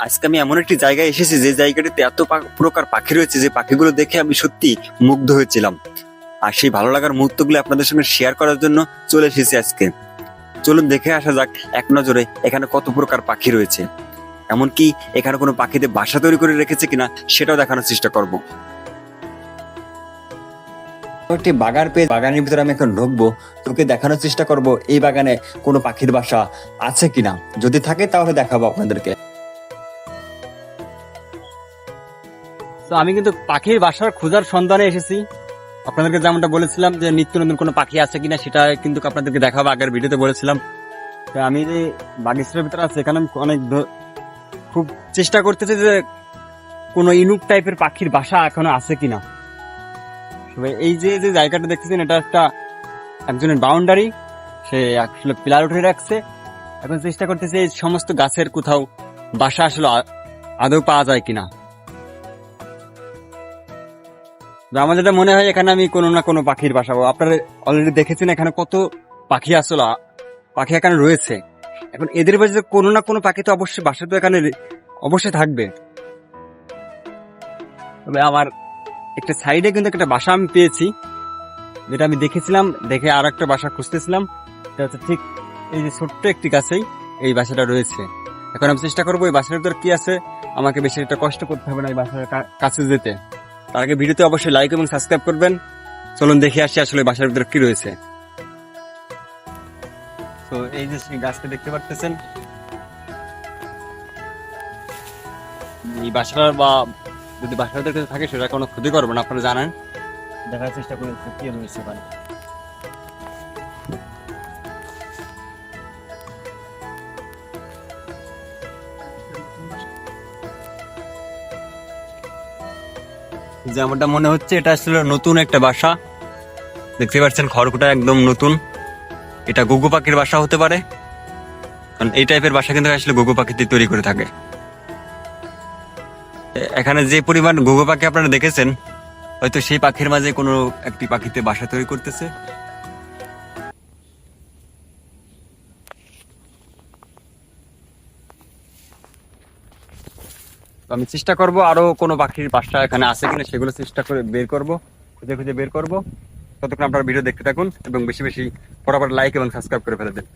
আজকে আমি এমন একটি জায়গায় এসেছি যে জায়গাটিতে এত প্রকার পাখি রয়েছে যে পাখিগুলো দেখে আমি সত্যি মুগ্ধ হয়েছিলাম। আর সেই ভালো লাগার মুহূর্তগুলো আপনাদের সঙ্গে শেয়ার করার জন্য চলে এসেছি আজকে। চলুন দেখে আসা যাক এক নজরে এখানে কত প্রকার পাখি রয়েছে, এমনকি এখানে কোনো পাখিদের বাসা তৈরি করে রেখেছে কিনা সেটাও দেখানোর চেষ্টা করব। একটি বাগান পেয়ে বাগানের ভিতরে আমি এখন ঢুকবো, তোকে দেখানোর চেষ্টা করব এই বাগানে কোনো পাখির বাসা আছে কিনা। যদি থাকে তাহলে দেখাবো আপনাদেরকে। তো আমি কিন্তু পাখির বাসার খোঁজার সন্ধানে এসেছি। আপনাদেরকে যেমনটা বলেছিলাম যে নিত্য নতুন কোনো পাখি আছে কিনা সেটা কিন্তু আপনাদেরকে দেখাবো, আগের ভিডিওতে বলেছিলাম। তো আমি যে বাগিচার ভিতরে আছি এখানে অনেক খুব চেষ্টা করতেছি যে কোনো ইনুক টাইপের পাখির বাসা এখনো আছে কিনা। তবে এই যে যে জায়গাটা দেখতেছেন এটা একটা একজনের বাউন্ডারি, সে আসলে পিলার উঠে রাখছে। এখন চেষ্টা করতেছে এই সমস্ত গাছের কোথাও বাসা আসলে আদৌ পাওয়া যায় কিনা। আমার যেটা মনে হয় এখানে আমি কোনো না কোনো পাখির বাসা পাবো। আপনারা অলরেডি দেখেছেন এখানে কত পাখি আসলে পাখি এখানে রয়েছে। এখন এদের বাজে কোনো না কোনো পাখি তো অবশ্যই বাসা তো এখানে অবশ্যই থাকবে। তবে আমার একটা সাইডে কিন্তু একটা বাসা আমি পেয়েছি, যেটা আমি দেখেছিলাম, দেখে আর একটা বাসা খুঁজতেছিলাম। এটা হচ্ছে ঠিক এই যে ছোট্ট একটি গাছেই এই বাসাটা রয়েছে। এখন আমি চেষ্টা করবো এই বাসার ভিতর কি আছে, আমাকে বেশি একটা কষ্ট করতে হবে না এই বাসার কাছে যেতে। তার আগে ভিডিওতে অবশ্যই লাইক এবং সাবস্ক্রাইব করবেন। চলুন দেখে আসি আসলে বাসার ভিতরে কি রয়েছে। তো এই যে গাছটা দেখতে পাচ্ছেন, এই বাসাটা বা যদি বাসার ভিতরে কিছু থাকে সেটা কোনো ক্ষতি করবো না, আপনারা জানেন। দেখার চেষ্টা করে কি রয়েছে এখানে। যেমনটা মনে হচ্ছে এটা আসলে নতুন একটা বাসা। দেখতে পাচ্ছেন খড়কুটা একদম নতুন। এটা ঘুঘু পাখির বাসা হতে পারে, কারণ এই টাইপের বাসা কিন্তু আসলে ঘুঘু পাখিতে তৈরি করে থাকে। এখানে যে পরিমাণ ঘুঘু পাখি আপনারা দেখেছেন, হয়তো সেই পাখির মাঝে কোনো একটি পাখিতে বাসা তৈরি করতেছে। আমি চেষ্টা করব আরো কোনো পাখির বাসা এখানে আছে কিনা সেগুলো চেষ্টা করে বের করব, খুঁজে খুঁজে বের করব। ততক্ষণ আপনারা ভিডিও দেখতে থাকুন এবং বেশি বেশি ফটাফট লাইক এবং সাবস্ক্রাইব করে ফেলে দেন।